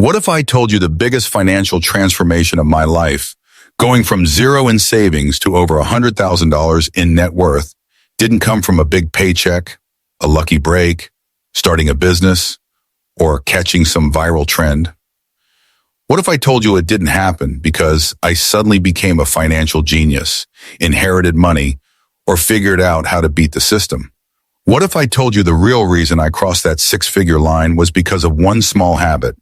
What if I told you the biggest financial transformation of my life, going from zero in savings to over $100,000 in net worth, didn't come from a big paycheck, a lucky break, starting a business, or catching some viral trend? What if I told you it didn't happen because I suddenly became a financial genius, inherited money, or figured out how to beat the system? What if I told you the real reason I crossed that six-figure line was because of one small habit,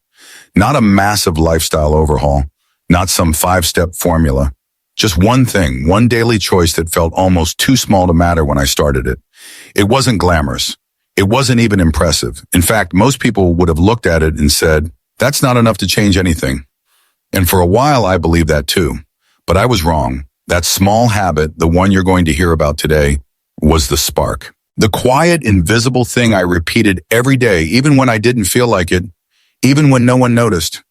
not a massive lifestyle overhaul, not some five-step formula, just one thing, one daily choice that felt almost too small to matter when I started it. It wasn't glamorous. It wasn't even impressive. In fact, most people would have looked at it and said, that's not enough to change anything. And for a while, I believed that too. But I was wrong. That small habit, the one you're going to hear about today, was the spark. The quiet, invisible thing I repeated every day, even when I didn't feel like it, even when no one noticed,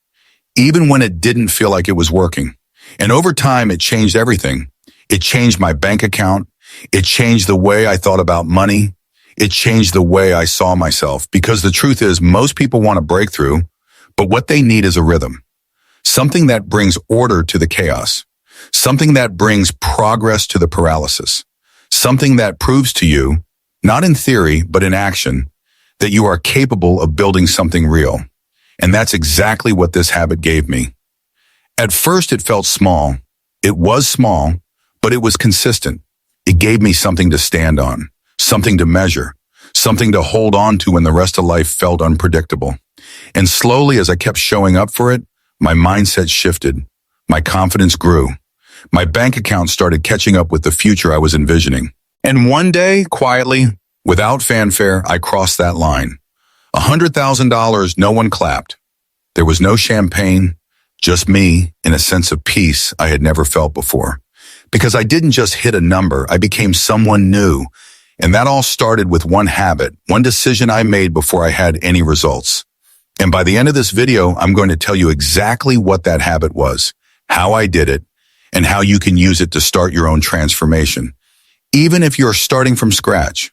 even when it didn't feel like it was working. And over time, it changed everything. It changed my bank account. It changed the way I thought about money. It changed the way I saw myself. Because the truth is, most people want a breakthrough, but what they need is a rhythm. Something that brings order to the chaos. Something that brings progress to the paralysis. Something that proves to you, not in theory, but in action, that you are capable of building something real. And that's exactly what this habit gave me. At first, it felt small. It was small, but it was consistent. It gave me something to stand on, something to measure, something to hold on to when the rest of life felt unpredictable. And slowly, as I kept showing up for it, my mindset shifted. My confidence grew. My bank account started catching up with the future I was envisioning. And one day, quietly, without fanfare, I crossed that line. $100,000, no one clapped. There was no champagne, just me in a sense of peace I had never felt before. Because I didn't just hit a number, I became someone new. And that all started with one habit, one decision I made before I had any results. And by the end of this video, I'm going to tell you exactly what that habit was, how I did it, and how you can use it to start your own transformation, even if you're starting from scratch.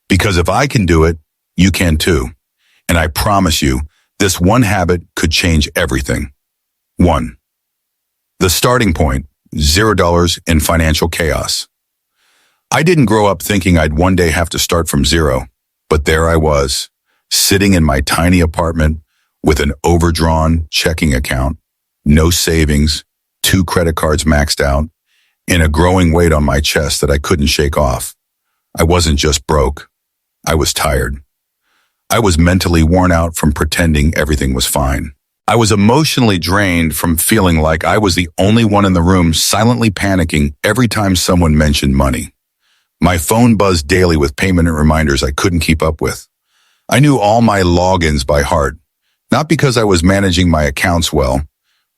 Because if I can do it, you can too. And I promise you, this one habit could change everything. 1. The starting point, $0 in financial chaos. I didn't grow up thinking I'd one day have to start from zero, but there I was, sitting in my tiny apartment with an overdrawn checking account, no savings, 2 credit cards maxed out, and a growing weight on my chest that I couldn't shake off. I wasn't just broke. I was tired. I was mentally worn out from pretending everything was fine. I was emotionally drained from feeling like I was the only one in the room silently panicking every time someone mentioned money. My phone buzzed daily with payment reminders I couldn't keep up with. I knew all my logins by heart, not because I was managing my accounts well,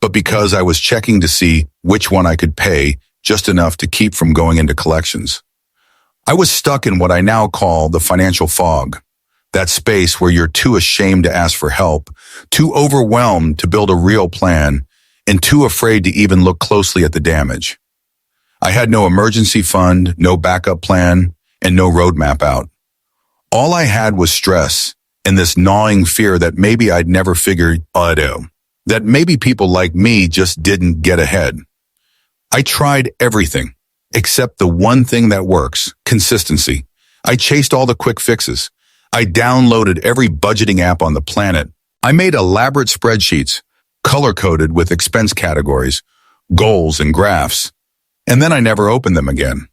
but because I was checking to see which one I could pay just enough to keep from going into collections. I was stuck in what I now call the financial fog, that space where you're too ashamed to ask for help, too overwhelmed to build a real plan, and too afraid to even look closely at the damage. I had no emergency fund, no backup plan, and no roadmap out. All I had was stress and this gnawing fear that maybe I'd never figure it out, that maybe people like me just didn't get ahead. I tried everything, except the one thing that works, consistency. I chased all the quick fixes. I downloaded every budgeting app on the planet. I made elaborate spreadsheets, color-coded with expense categories, goals, and graphs. And then I never opened them again.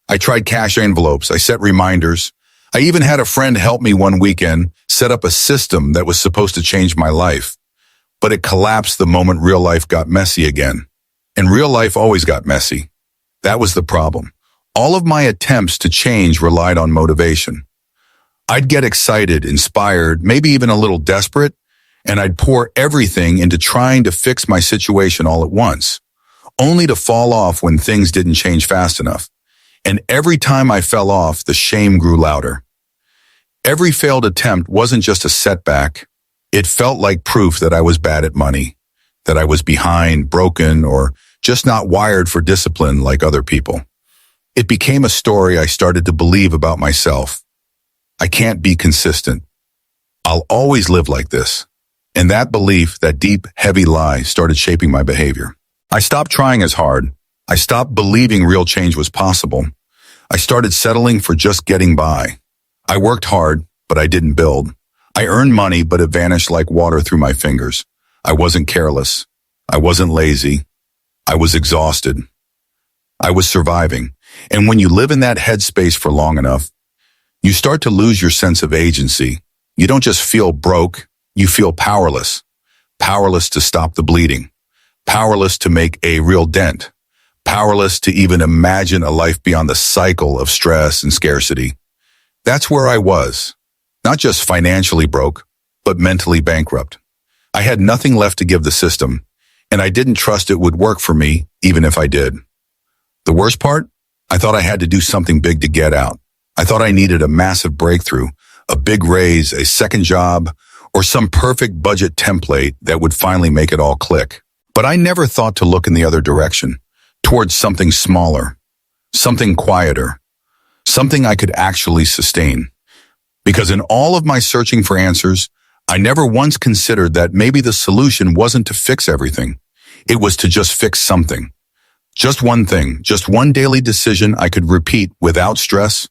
I tried cash envelopes. I set reminders. I even had a friend help me one weekend set up a system that was supposed to change my life. But it collapsed the moment real life got messy again. And real life always got messy. That was the problem. All of my attempts to change relied on motivation. I'd get excited, inspired, maybe even a little desperate, and I'd pour everything into trying to fix my situation all at once, only to fall off when things didn't change fast enough. And every time I fell off, the shame grew louder. Every failed attempt wasn't just a setback. It felt like proof that I was bad at money, that I was behind, broken, or just not wired for discipline like other people. It became a story I started to believe about myself. I can't be consistent. I'll always live like this. And that belief, that deep, heavy lie, started shaping my behavior. I stopped trying as hard. I stopped believing real change was possible. I started settling for just getting by. I worked hard, but I didn't build. I earned money, but it vanished like water through my fingers. I wasn't careless. I wasn't lazy. I was exhausted. I was surviving. And when you live in that headspace for long enough, you start to lose your sense of agency. You don't just feel broke, you feel powerless. Powerless to stop the bleeding. Powerless to make a real dent. Powerless to even imagine a life beyond the cycle of stress and scarcity. That's where I was. Not just financially broke, but mentally bankrupt. I had nothing left to give the system, and I didn't trust it would work for me, even if I did. The worst part? I thought I had to do something big to get out. I thought I needed a massive breakthrough, a big raise, a second job, or some perfect budget template that would finally make it all click. But I never thought to look in the other direction, towards something smaller, something quieter, something I could actually sustain. Because in all of my searching for answers, I never once considered that maybe the solution wasn't to fix everything. It was to just fix something. Just one thing, just one daily decision I could repeat without stress,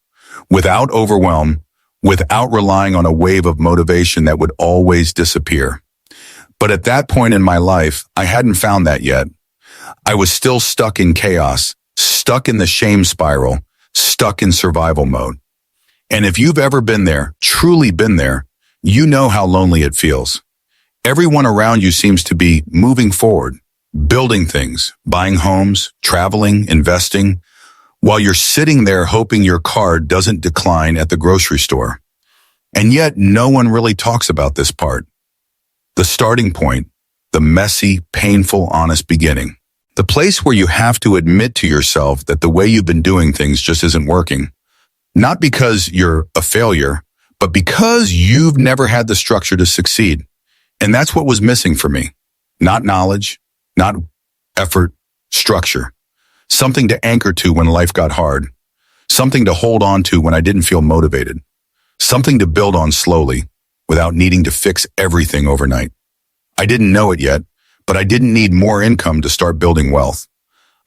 without overwhelm, without relying on a wave of motivation that would always disappear. But at that point in my life, I hadn't found that yet. I was still stuck in chaos, stuck in the shame spiral, stuck in survival mode. And if you've ever been there, truly been there, you know how lonely it feels. Everyone around you seems to be moving forward, building things, buying homes, traveling, investing, while you're sitting there hoping your card doesn't decline at the grocery store. And yet no one really talks about this part. The starting point, the messy, painful, honest beginning. The place where you have to admit to yourself that the way you've been doing things just isn't working. Not because you're a failure, but because you've never had the structure to succeed. And that's what was missing for me. Not knowledge, not effort, structure. Something to anchor to when life got hard. Something to hold on to when I didn't feel motivated. Something to build on slowly without needing to fix everything overnight. I didn't know it yet, but I didn't need more income to start building wealth.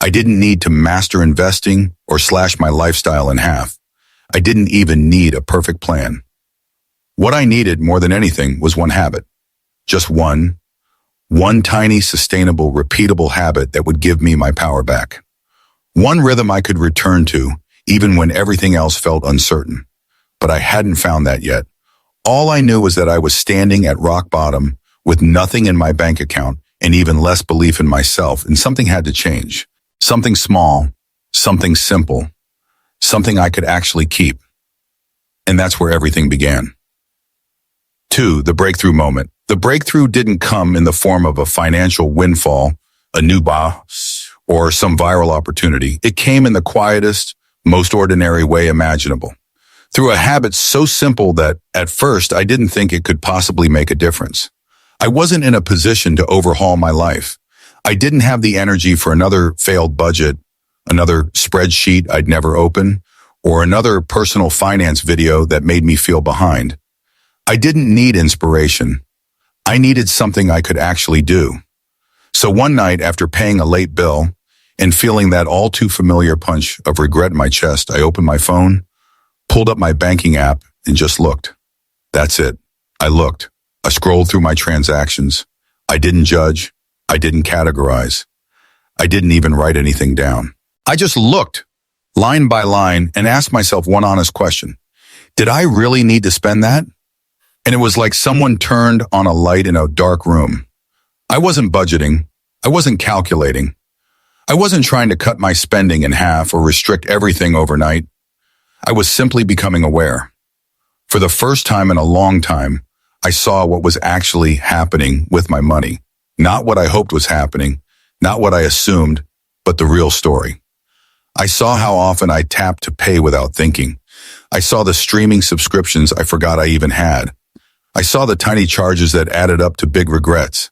I didn't need to master investing or slash my lifestyle in half. I didn't even need a perfect plan. What I needed more than anything was one habit. Just one tiny, sustainable, repeatable habit that would give me my power back. One rhythm I could return to, even when everything else felt uncertain. But I hadn't found that yet. All I knew was that I was standing at rock bottom with nothing in my bank account and even less belief in myself, and something had to change. Something small, something simple, something I could actually keep. And that's where everything began. 2. The breakthrough moment. The breakthrough didn't come in the form of a financial windfall, a new boss, or some viral opportunity. It came in the quietest, most ordinary way imaginable. Through a habit so simple that, at first, I didn't think it could possibly make a difference. I wasn't in a position to overhaul my life. I didn't have the energy for another failed budget, another spreadsheet I'd never open, or another personal finance video that made me feel behind. I didn't need inspiration. I needed something I could actually do. So one night, after paying a late bill and feeling that all too familiar punch of regret in my chest, I opened my phone, pulled up my banking app, and just looked. That's it. I looked. I scrolled through my transactions. I didn't judge. I didn't categorize. I didn't even write anything down. I just looked, line by line, and asked myself one honest question. Did I really need to spend that? And it was like someone turned on a light in a dark room. I wasn't budgeting. I wasn't calculating. I wasn't trying to cut my spending in half or restrict everything overnight. I was simply becoming aware. For the first time in a long time, I saw what was actually happening with my money. Not what I hoped was happening, not what I assumed, but the real story. I saw how often I tapped to pay without thinking. I saw the streaming subscriptions I forgot I even had. I saw the tiny charges that added up to big regrets.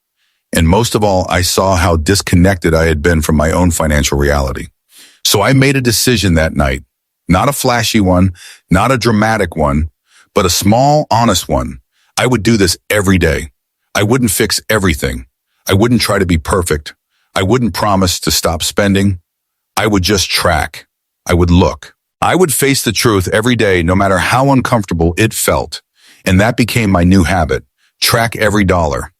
And most of all, I saw how disconnected I had been from my own financial reality. So I made a decision that night, not a flashy one, not a dramatic one, but a small, honest one. I would do this every day. I wouldn't fix everything. I wouldn't try to be perfect. I wouldn't promise to stop spending. I would just track. I would look. I would face the truth every day, no matter how uncomfortable it felt. And that became my new habit. Track every dollar.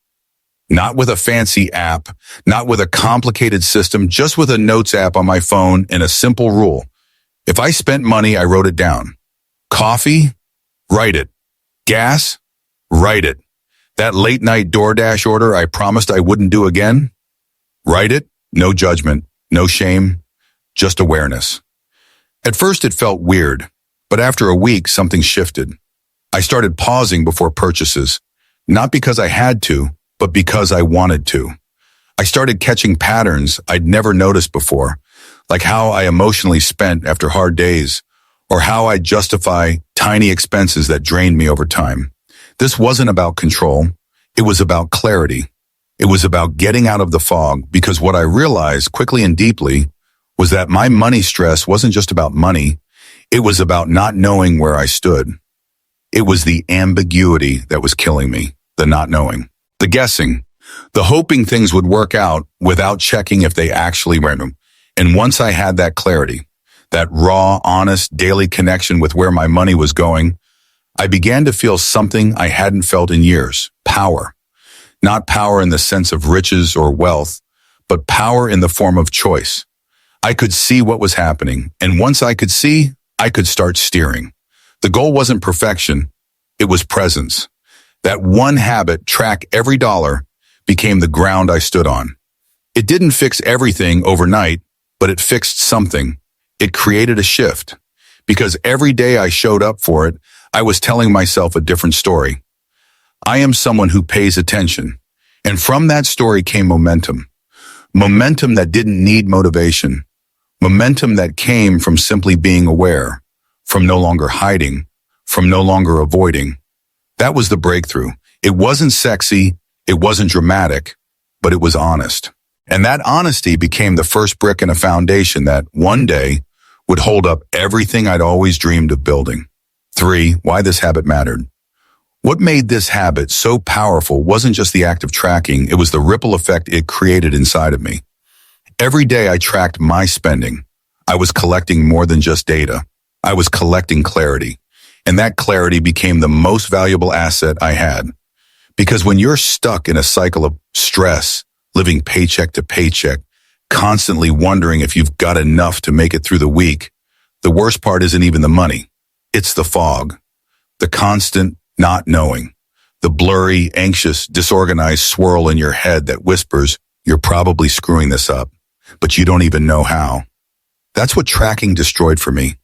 Not with a fancy app, not with a complicated system, just with a notes app on my phone and a simple rule. If I spent money, I wrote it down. Coffee? Write it. Gas? Write it. That late night DoorDash order I promised I wouldn't do again? Write it. No judgment, no shame, just awareness. At first it felt weird, but after a week something shifted. I started pausing before purchases, not because I had to, but because I wanted to. I started catching patterns I'd never noticed before, like how I emotionally spent after hard days, or how I justify tiny expenses that drained me over time. This wasn't about control. It was about clarity. It was about getting out of the fog, because what I realized quickly and deeply was that my money stress wasn't just about money. It was about not knowing where I stood. It was the ambiguity that was killing me, the not knowing, the guessing, the hoping things would work out without checking if they actually went. And once I had that clarity, that raw, honest, daily connection with where my money was going, I began to feel something I hadn't felt in years: power. Not power in the sense of riches or wealth, but power in the form of choice. I could see what was happening, and once I could see, I could start steering. The goal wasn't perfection, it was presence. That one habit, track every dollar, became the ground I stood on. It didn't fix everything overnight, but it fixed something. It created a shift. Because every day I showed up for it, I was telling myself a different story. I am someone who pays attention. And from that story came momentum. Momentum that didn't need motivation. Momentum that came from simply being aware, from no longer hiding, from no longer avoiding. That was the breakthrough. It wasn't sexy, it wasn't dramatic, but it was honest. And that honesty became the first brick in a foundation that, one day, would hold up everything I'd always dreamed of building. 3. Why this habit mattered. What made this habit so powerful wasn't just the act of tracking, it was the ripple effect it created inside of me. Every day I tracked my spending. I was collecting more than just data. I was collecting clarity. And that clarity became the most valuable asset I had. Because when you're stuck in a cycle of stress, living paycheck to paycheck, constantly wondering if you've got enough to make it through the week, the worst part isn't even the money. It's the fog, the constant not knowing, the blurry, anxious, disorganized swirl in your head that whispers, you're probably screwing this up, but you don't even know how. That's what tracking destroyed for me.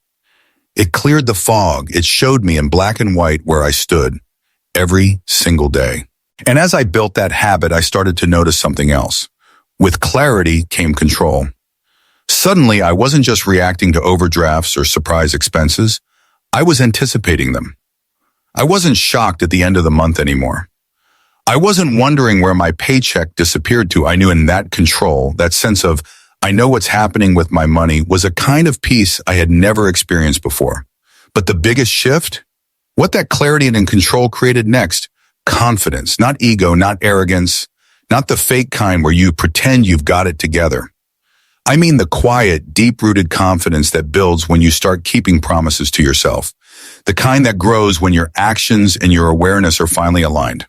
It cleared the fog. It showed me in black and white where I stood every single day. And as I built that habit, I started to notice something else. With clarity came control. Suddenly, I wasn't just reacting to overdrafts or surprise expenses. I was anticipating them. I wasn't shocked at the end of the month anymore. I wasn't wondering where my paycheck disappeared to. I knew in that control, that sense of, I know what's happening with my money, was a kind of peace I had never experienced before. But the biggest shift? What that clarity and control created next? Confidence, not ego, not arrogance, not the fake kind where you pretend you've got it together. I mean the quiet, deep-rooted confidence that builds when you start keeping promises to yourself. The kind that grows when your actions and your awareness are finally aligned.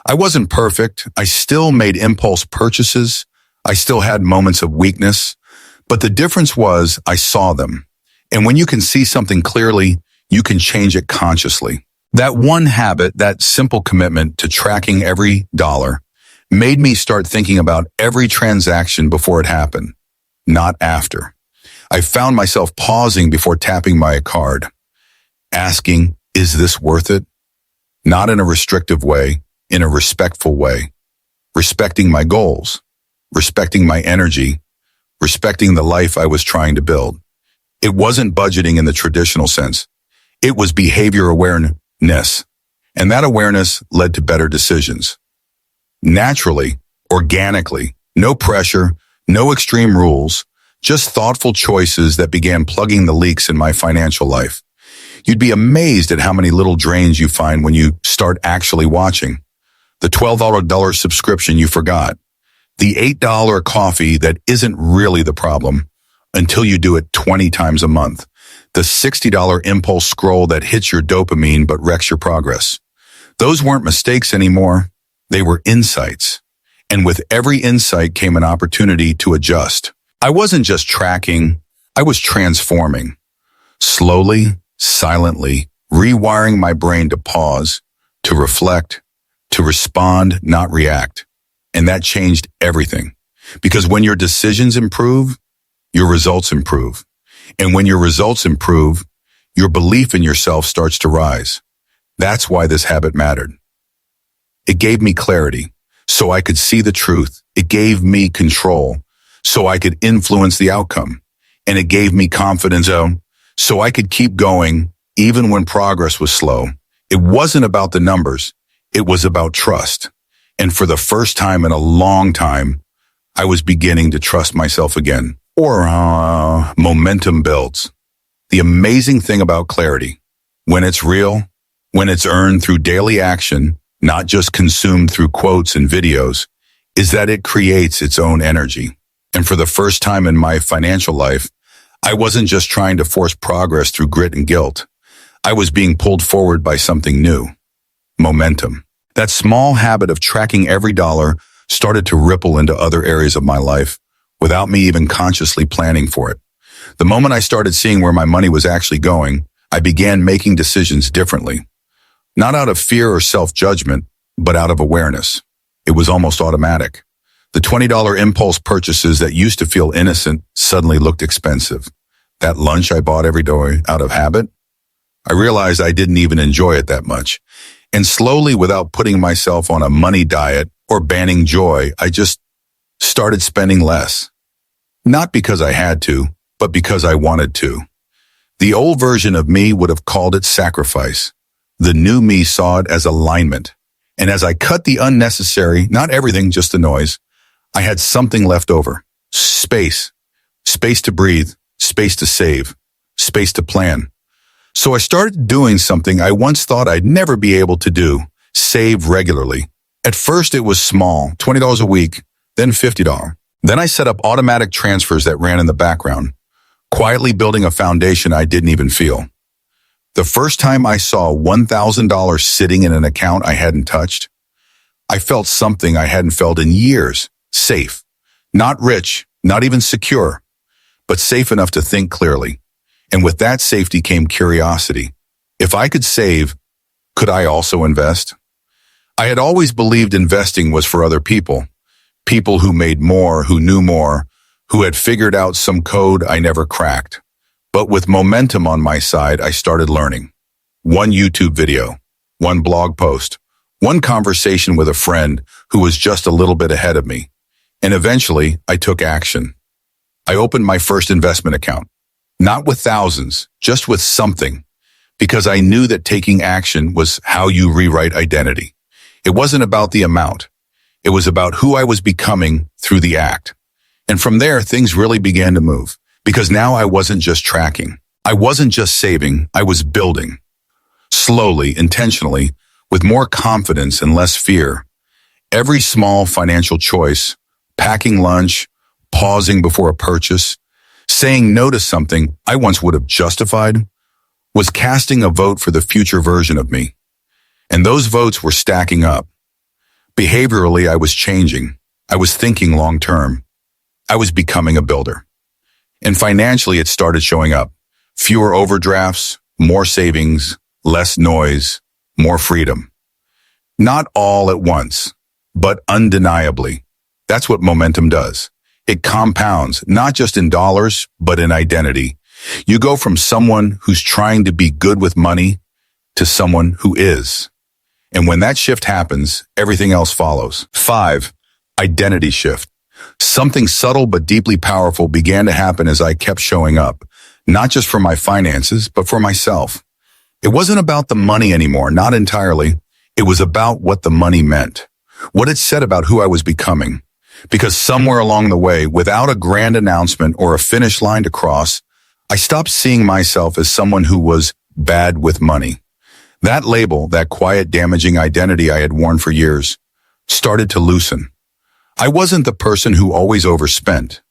I wasn't perfect. I still made impulse purchases. I still had moments of weakness. But the difference was I saw them. And when you can see something clearly, you can change it consciously. That one habit, that simple commitment to tracking every dollar, made me start thinking about every transaction before it happened, not after. I found myself pausing before tapping my card, asking, is this worth it? Not in a restrictive way, in a respectful way, respecting my goals, respecting my energy, respecting the life I was trying to build. It wasn't budgeting in the traditional sense. It was behavior awareness, and that awareness led to better decisions. Naturally, organically, no pressure, no extreme rules, just thoughtful choices that began plugging the leaks in my financial life. You'd be amazed at how many little drains you find when you start actually watching. the $12 subscription you forgot, the $8 coffee that isn't really the problem until you do it 20 times a month, the $60 impulse scroll that hits your dopamine but wrecks your progress. Those weren't mistakes anymore. They were insights. And with every insight came an opportunity to adjust. I wasn't just tracking, I was transforming. Slowly, silently, rewiring my brain to pause, to reflect, to respond, not react. And that changed everything. Because when your decisions improve, your results improve. And when your results improve, your belief in yourself starts to rise. That's why this habit mattered. It gave me clarity, so I could see the truth. It gave me control, so I could influence the outcome. And it gave me confidence, so I could keep going, even when progress was slow. It wasn't about the numbers. It was about trust. And for the first time in a long time, I was beginning to trust myself again. Momentum builds. The amazing thing about clarity, when it's real, when it's earned through daily action, not just consumed through quotes and videos, is that it creates its own energy. And for the first time in my financial life, I wasn't just trying to force progress through grit and guilt. I was being pulled forward by something new. Momentum. That small habit of tracking every dollar started to ripple into other areas of my life without me even consciously planning for it. The moment I started seeing where my money was actually going, I began making decisions differently. Not out of fear or self-judgment, but out of awareness. It was almost automatic. The $20 impulse purchases that used to feel innocent suddenly looked expensive. That lunch I bought every day out of habit, I realized I didn't even enjoy it that much. And slowly, without putting myself on a money diet or banning joy, I just started spending less. Not because I had to, but because I wanted to. The old version of me would have called it sacrifice. The new me saw it as alignment. And as I cut the unnecessary, not everything, just the noise, I had something left over. Space. Space to breathe. Space to save. Space to plan. So I started doing something I once thought I'd never be able to do. Save regularly. At first it was small, $20 a week, then $50. Then I set up automatic transfers that ran in the background, quietly building a foundation I didn't even feel. The first time I saw $1,000 sitting in an account I hadn't touched, I felt something I hadn't felt in years. Safe. Not rich, not even secure, but safe enough to think clearly. And with that safety came curiosity. If I could save, could I also invest? I had always believed investing was for other people. People who made more, who knew more, who had figured out some code I never cracked. But with momentum on my side, I started learning. One YouTube video, one blog post, one conversation with a friend who was just a little bit ahead of me. And eventually, I took action. I opened my first investment account. Not with thousands, just with something. Because I knew that taking action was how you rewrite identity. It wasn't about the amount. It was about who I was becoming through the act. And from there, things really began to move. Because now I wasn't just tracking. I wasn't just saving. I was building. Slowly, intentionally, with more confidence and less fear. Every small financial choice, packing lunch, pausing before a purchase, saying no to something I once would have justified, was casting a vote for the future version of me. And those votes were stacking up. Behaviorally, I was changing. I was thinking long-term. I was becoming a builder. And financially, it started showing up. Fewer overdrafts, more savings, less noise, more freedom. Not all at once, but undeniably. That's what momentum does. It compounds, not just in dollars, but in identity. You go from someone who's trying to be good with money to someone who is. And when that shift happens, everything else follows. 5. Identity shift. Something subtle but deeply powerful began to happen as I kept showing up, not just for my finances, but for myself. It wasn't about the money anymore, not entirely. It was about what the money meant, what it said about who I was becoming. Because somewhere along the way, without a grand announcement or a finish line to cross, I stopped seeing myself as someone who was bad with money. That label, that quiet, damaging identity I had worn for years, started to loosen. I wasn't the person who always overspent.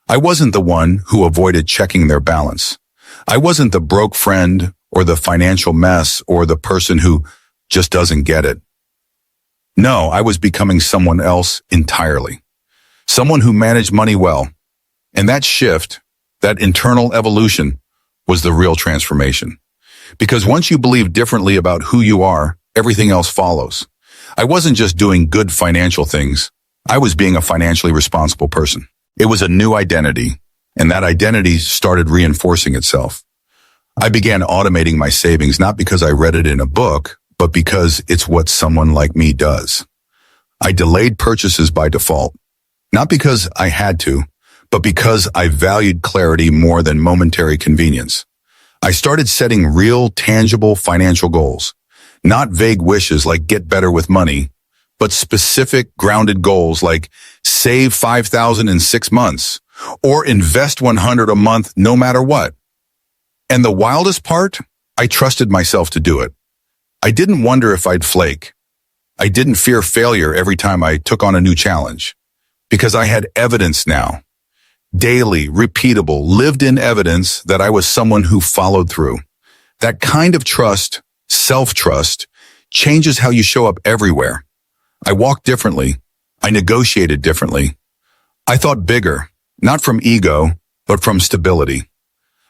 I wasn't the one who avoided checking their balance. I wasn't the broke friend or the financial mess or the person who just doesn't get it. No, I was becoming someone else entirely. Someone who managed money well. And that shift, that internal evolution, was the real transformation. Because once you believe differently about who you are, everything else follows. I wasn't just doing good financial things. I was being a financially responsible person. It was a new identity, and that identity started reinforcing itself. I began automating my savings not because I read it in a book, but because it's what someone like me does. I delayed purchases by default, not because I had to, but because I valued clarity more than momentary convenience. I started setting real, tangible financial goals, not vague wishes like get better with money, but specific, grounded goals like save $5,000 in 6 months or invest $100 a month no matter what. And the wildest part, I trusted myself to do it. I didn't wonder if I'd flake. I didn't fear failure every time I took on a new challenge because I had evidence now. Daily, repeatable, lived-in evidence that I was someone who followed through. That kind of trust, self-trust, changes how you show up everywhere. I walked differently. I negotiated differently. I thought bigger, not from ego, but from stability.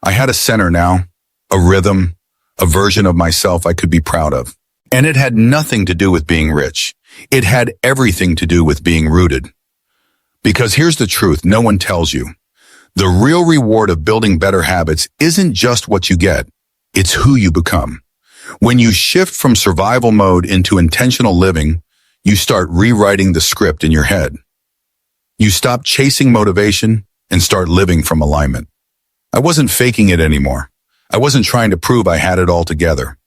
I had a center now, a rhythm, a version of myself I could be proud of. And it had nothing to do with being rich. It had everything to do with being rooted. Because here's the truth no one tells you. The real reward of building better habits isn't just what you get, it's who you become. When you shift from survival mode into intentional living, you start rewriting the script in your head. You stop chasing motivation and start living from alignment. I wasn't faking it anymore. I wasn't trying to prove I had it all together.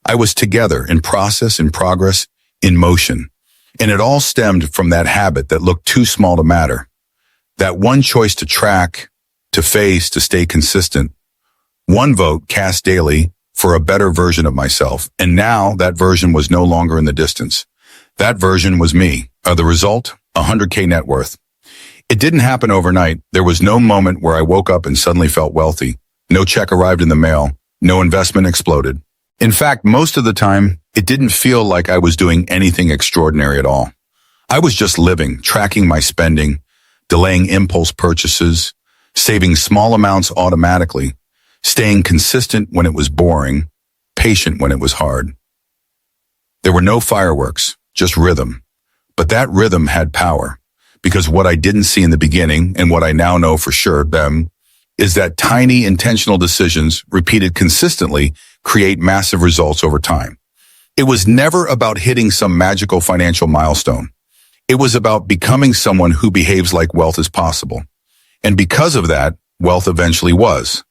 I was together in process, in progress, in motion. And it all stemmed from that habit that looked too small to matter. That one choice to track, to face, to stay consistent. One vote cast daily for a better version of myself. And now that version was no longer in the distance. That version was me. The result, $100K net worth. It didn't happen overnight. There was no moment where I woke up and suddenly felt wealthy. No check arrived in the mail. No investment exploded. In fact, most of the time, it didn't feel like I was doing anything extraordinary at all. I was just living, tracking my spending, delaying impulse purchases, saving small amounts automatically, staying consistent when it was boring, patient when it was hard. There were no fireworks, just rhythm. But that rhythm had power, because what I didn't see in the beginning, and what I now know for sure, is that tiny intentional decisions repeated consistently create massive results over time. It was never about hitting some magical financial milestone. It was about becoming someone who behaves like wealth is possible. And because of that, wealth eventually was.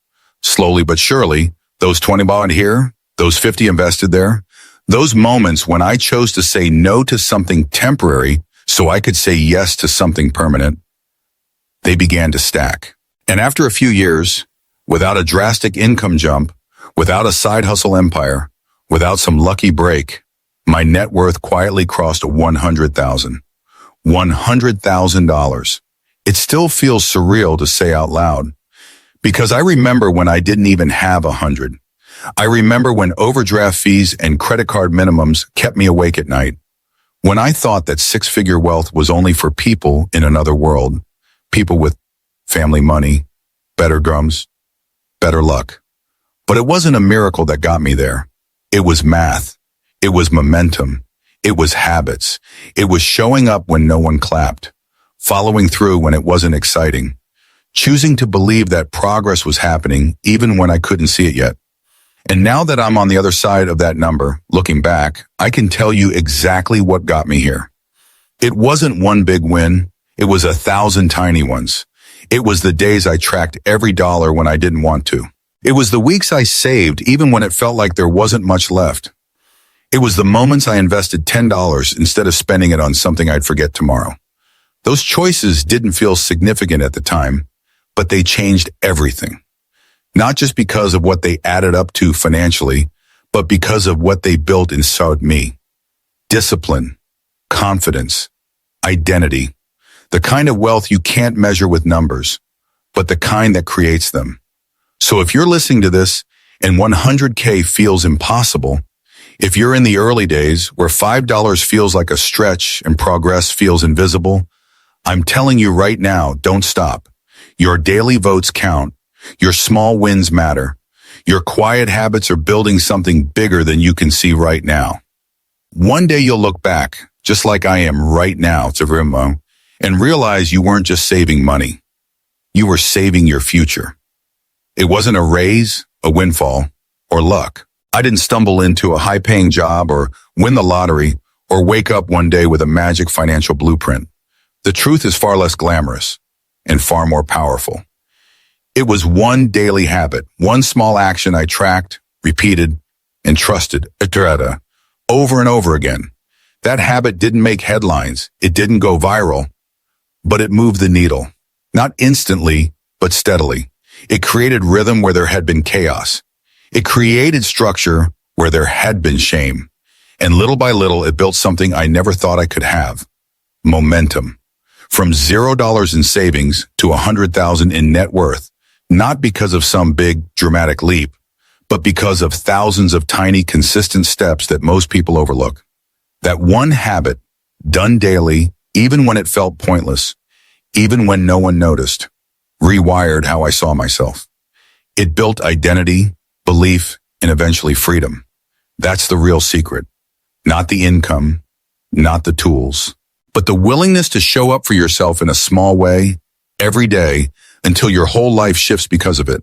Slowly but surely, those 20 bought here, those 50 invested there, those moments when I chose to say no to something temporary so I could say yes to something permanent, they began to stack. And after a few years, without a drastic income jump, without a side hustle empire, without some lucky break, my net worth quietly crossed $100,000. $100,000. It still feels surreal to say out loud, because I remember when I didn't even have 100. I remember when overdraft fees and credit card minimums kept me awake at night. When I thought that six-figure wealth was only for people in another world, people with family money, better drums, better luck. But it wasn't a miracle that got me there. It was math. It was momentum. It was habits. It was showing up when no one clapped, following through when it wasn't exciting, choosing to believe that progress was happening even when I couldn't see it yet. And now that I'm on the other side of that number, looking back, I can tell you exactly what got me here. It wasn't one big win. It was 1,000 tiny ones. It was the days I tracked every dollar when I didn't want to. It was the weeks I saved even when it felt like there wasn't much left. It was the moments I invested $10 instead of spending it on something I'd forget tomorrow. Those choices didn't feel significant at the time, but they changed everything. Not just because of what they added up to financially, but because of what they built inside me. Discipline, confidence, identity, the kind of wealth you can't measure with numbers, but the kind that creates them. So if you're listening to this and 100K feels impossible, if you're in the early days where $5 feels like a stretch and progress feels invisible, I'm telling you right now, don't stop. Your daily votes count. Your small wins matter. Your quiet habits are building something bigger than you can see right now. One day you'll look back, just like I am right now, Tavrimo, and realize you weren't just saving money. You were saving your future. It wasn't a raise, a windfall, or luck. I didn't stumble into a high-paying job or win the lottery or wake up one day with a magic financial blueprint. The truth is far less glamorous and far more powerful. It was one daily habit, one small action I tracked, repeated, and trusted, over and over again. That habit didn't make headlines. It didn't go viral, but it moved the needle. Not instantly, but steadily. It created rhythm where there had been chaos. It created structure where there had been shame. And little by little, it built something I never thought I could have. Momentum. From $0 in savings to $100,000 in net worth, not because of some big, dramatic leap, but because of thousands of tiny, consistent steps that most people overlook. That one habit, done daily, even when it felt pointless, even when no one noticed, rewired how I saw myself. It built identity, belief, and eventually freedom. That's the real secret. Not the income, not the tools, but the willingness to show up for yourself in a small way, every day, until your whole life shifts because of it.